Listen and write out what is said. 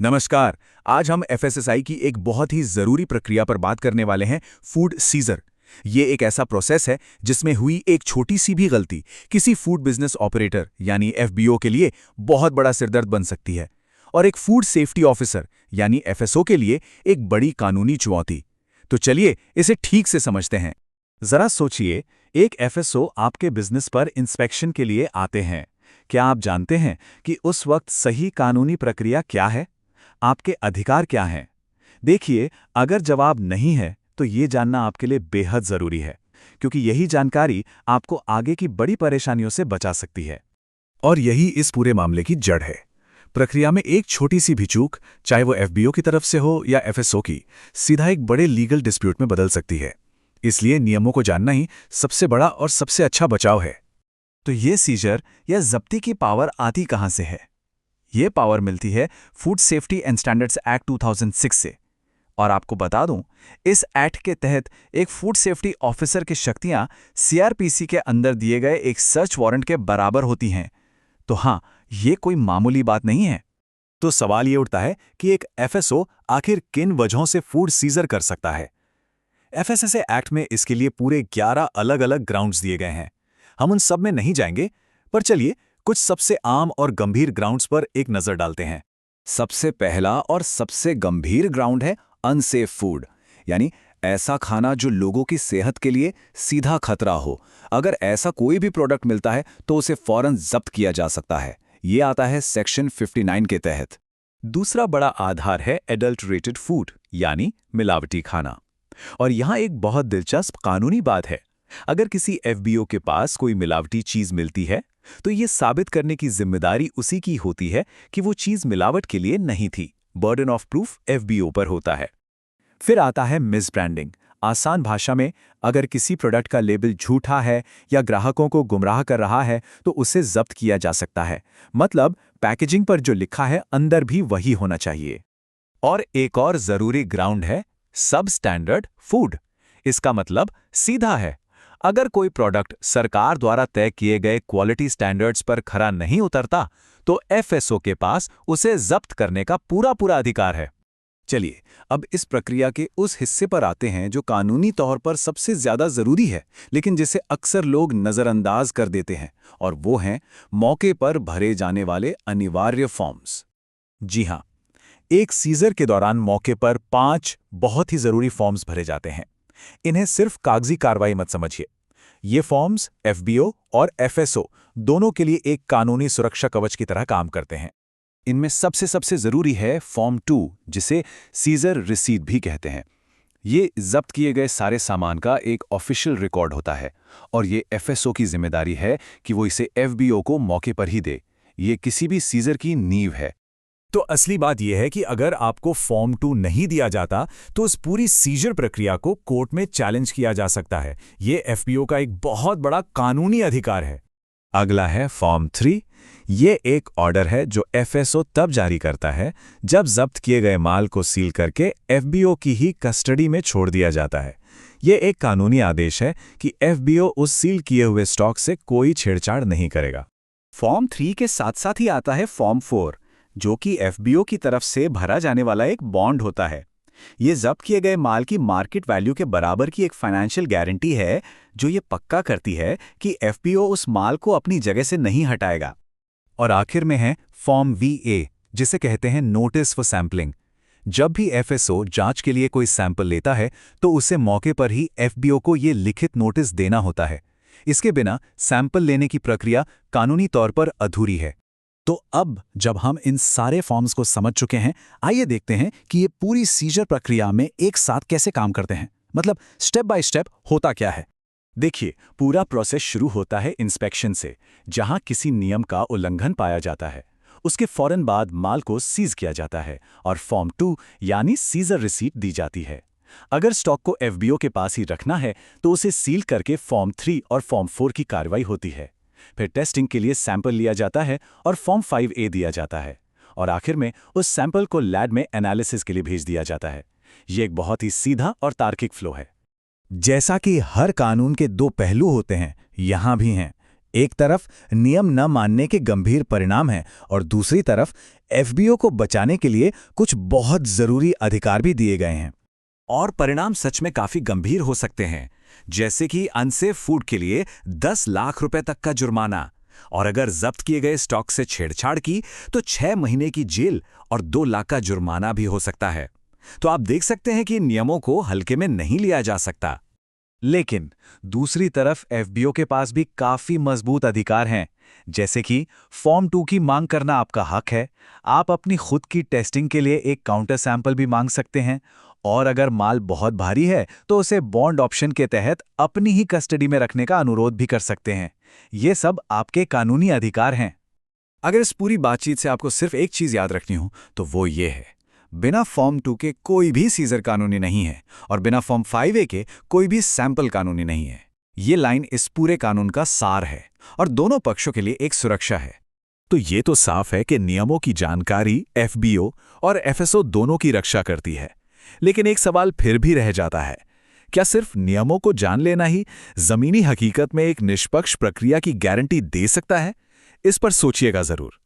नमस्कार। आज हम एफएसएसआई की एक बहुत ही ज़रूरी प्रक्रिया पर बात करने वाले हैं, फूड सीजर। ये एक ऐसा प्रोसेस है जिसमें हुई एक छोटी सी भी गलती किसी फूड बिजनेस ऑपरेटर यानी एफबीओ के लिए बहुत बड़ा सिरदर्द बन सकती है, और एक फूड सेफ्टी ऑफिसर यानी एफएसओ के लिए एक बड़ी कानूनी चुनौती। तो चलिए इसे ठीक से समझते हैं। जरा सोचिए, एक एफएसओ आपके बिजनेस पर इंस्पेक्शन के लिए आते हैं। क्या आप जानते हैं कि उस वक्त सही कानूनी प्रक्रिया क्या है? आपके अधिकार क्या हैं? देखिए, अगर जवाब नहीं है तो ये जानना आपके लिए बेहद जरूरी है, क्योंकि यही जानकारी आपको आगे की बड़ी परेशानियों से बचा सकती है। और यही इस पूरे मामले की जड़ है। प्रक्रिया में एक छोटी सी भी चूक, चाहे वो एफबीओ की तरफ से हो या एफएसओ की, सीधा एक बड़े लीगल डिस्प्यूट में बदल सकती है। इसलिए नियमों को जानना ही सबसे बड़ा और सबसे अच्छा बचाव है। तो ये सीजर या जब्ती की पावर आती कहां से है? ये पावर मिलती है food safety and standards act 2006 से। और आपको बता दूं, इस एक्ट के तहत एक फूड सेफ्टी ऑफिसर की शक्तियां सीआरपीसी के अंदर दिए गए एक सर्च वारंट के बराबर होती हैं। तो हाँ, ये कोई मामूली बात नहीं है। तो सवाल ये उठता है कि एक एफएसओ आखिर किन वजहों से फूड सीजर कर सकता है। एफएसएसए एक्ट में इसके लिए पूरे 11 अलग-अलग ग्राउंड्स दिए गए हैं। हम उन सब में नहीं जाएंगे, पर चलिए कुछ सबसे आम और गंभीर ग्राउंड्स पर एक नजर डालते हैं। सबसे पहला और सबसे गंभीर ग्राउंड है अनसेफ फूड, यानी ऐसा खाना जो लोगों की सेहत के लिए सीधा खतरा हो। अगर ऐसा कोई भी प्रोडक्ट मिलता है तो उसे फौरन जब्त किया जा सकता है। ये आता है सेक्शन 59 के तहत। दूसरा बड़ा आधार है एडल्टरेटेड फूड, यानी मिलावटी खाना। और यहाँ एक बहुत दिलचस्प कानूनी बात है। अगर किसी एफबीओ के पास कोई मिलावटी चीज मिलती है, तो ये साबित करने की जिम्मेदारी उसी की होती है कि वो चीज मिलावट के लिए नहीं थी। बर्डन ऑफ प्रूफ एफबीओ पर होता है। फिर आता है मिसब्रांडिंग। आसान भाषा में, अगर किसी प्रोडक्ट का लेबल झूठा है या ग्राहकों को गुमराह कर रहा है तो उसे जब्त किया जा सकता है। मतलब पैकेजिंग पर जो लिखा है अंदर भी वही होना चाहिए। और एक और जरूरी ग्राउंड है सब स्टैंडर्ड फूड। इसका मतलब सीधा है, अगर कोई प्रोडक्ट सरकार द्वारा तय किए गए क्वालिटी स्टैंडर्ड्स पर खरा नहीं उतरता, तो एफएसओ के पास उसे जब्त करने का पूरा अधिकार है। चलिए अब इस प्रक्रिया के उस हिस्से पर आते हैं जो कानूनी तौर पर सबसे ज्यादा जरूरी है, लेकिन जिसे अक्सर लोग नजरअंदाज कर देते हैं, और वो हैं मौके पर भरे जाने वाले अनिवार्य फॉर्म्स। जी हाँ, एक सीजर के दौरान मौके पर 5 बहुत ही जरूरी फॉर्म्स भरे जाते हैं। इन्हें सिर्फ कागजी कार्रवाई मत समझिए। ये फॉर्म्स एफबीओ और एफएसओ दोनों के लिए एक कानूनी सुरक्षा कवच की तरह काम करते हैं। इनमें सबसे जरूरी है फॉर्म 2, जिसे सीजर रिसीट भी कहते हैं। ये जब्त किए गए सारे सामान का एक ऑफिशियल रिकॉर्ड होता है, और ये एफएसओ की जिम्मेदारी है कि वो इसे एफबीओ को मौके पर ही दे। ये किसी भी सीजर की नींव है। तो असली बात यह है कि अगर आपको फॉर्म 2 नहीं दिया जाता, तो उस पूरी सीजर प्रक्रिया को कोर्ट में चैलेंज किया जा सकता है। ये एफबीओ का एक बहुत बड़ा कानूनी अधिकार है। अगला है फॉर्म 3। ये एक ऑर्डर है जो एफएसओ तब जारी करता है जब जब्त किए गए माल को सील करके एफबीओ की ही कस्टडी में छोड़ दिया जाता है। ये एक कानूनी आदेश है कि एफबीओ उस सील किए हुए स्टॉक से कोई छेड़छाड़ नहीं करेगा। फॉर्म 3 के साथ साथ ही आता है फॉर्म 4, जो कि एफबीओ की तरफ से भरा जाने वाला एक बॉन्ड होता है। ये जब्त किए गए माल की मार्केट वैल्यू के बराबर की एक फाइनेंशियल गारंटी है, जो ये पक्का करती है कि एफबीओ उस माल को अपनी जगह से नहीं हटाएगा। और आखिर में है फॉर्म वीए, जिसे कहते हैं नोटिस फॉर सैंपलिंग। जब भी एफएसओ जांच के लिए कोई सैंपल लेता है तो उसे मौके पर ही एफबीओ को ये लिखित नोटिस देना होता है। इसके बिना सैंपल लेने की प्रक्रिया कानूनी तौर पर अधूरी है। तो अब जब हम इन सारे फॉर्म्स को समझ चुके हैं, आइए देखते हैं कि ये पूरी सीजर प्रक्रिया में एक साथ कैसे काम करते हैं। मतलब स्टेप बाय स्टेप होता क्या है। देखिए, पूरा प्रोसेस शुरू होता है इंस्पेक्शन से, जहां किसी नियम का उल्लंघन पाया जाता है। उसके फौरन बाद माल को सीज किया जाता है और फॉर्म 2 यानी सीजर रिसीट दी जाती है। अगर स्टॉक को एफबीओ के पास ही रखना है तो उसे सील करके फॉर्म 3 और फॉर्म 4 की कार्रवाई होती है। फिर टेस्टिंग के लिए सैंपल लिया जाता है और फॉर्म 5A दिया जाता है, और आखिर में उस सैंपल को लैब में एनालिसिस के लिए भेज दिया जाता है। ये एक बहुत ही सीधा और तार्किक फ्लो है। जैसा कि हर कानून के दो पहलू होते हैं, यहां भी हैं। एक तरफ नियम न मानने के गंभीर परिणाम हैं और दूसरी तरफ एफबीओ को बचाने के लिए कुछ बहुत जरूरी अधिकार भी दिए गए हैं। और परिणाम सच में काफी गंभीर हो सकते हैं, जैसे कि अनसेफ फूड के लिए 10 लाख रुपए तक का जुर्माना, और अगर जब्त किए गए स्टॉक से छेड़छाड़ की तो 6 महीने की जेल और 2 लाख का जुर्माना भी हो सकता है। तो आप देख सकते हैं कि नियमों को हल्के में नहीं लिया जा सकता। लेकिन दूसरी तरफ एफबीओ के पास भी काफी मजबूत अधिकार हैं, जैसे कि फॉर्म 2 की मांग करना आपका हक है। आप अपनी खुद की टेस्टिंग के लिए एक काउंटर सैंपल भी मांग सकते हैं, और अगर माल बहुत भारी है तो उसे बॉन्ड ऑप्शन के तहत अपनी ही कस्टडी में रखने का अनुरोध भी कर सकते हैं। ये सब आपके कानूनी अधिकार हैं। अगर इस पूरी बातचीत से आपको सिर्फ एक चीज याद रखनी हो तो वो ये है, बिना फॉर्म 2 के कोई भी सीजर कानूनी नहीं है और बिना फॉर्म 5A के कोई भी सैंपल कानूनी नहीं है। ये लाइन इस पूरे कानून का सार है और दोनों पक्षों के लिए एक सुरक्षा है। तो ये तो साफ है कि नियमों की जानकारी एफबीओ और एफएसओ दोनों की रक्षा करती है। लेकिन एक सवाल फिर भी रह जाता है, क्या सिर्फ नियमों को जान लेना ही जमीनी हकीकत में एक निष्पक्ष प्रक्रिया की गारंटी दे सकता है? इस पर सोचिएगा जरूर।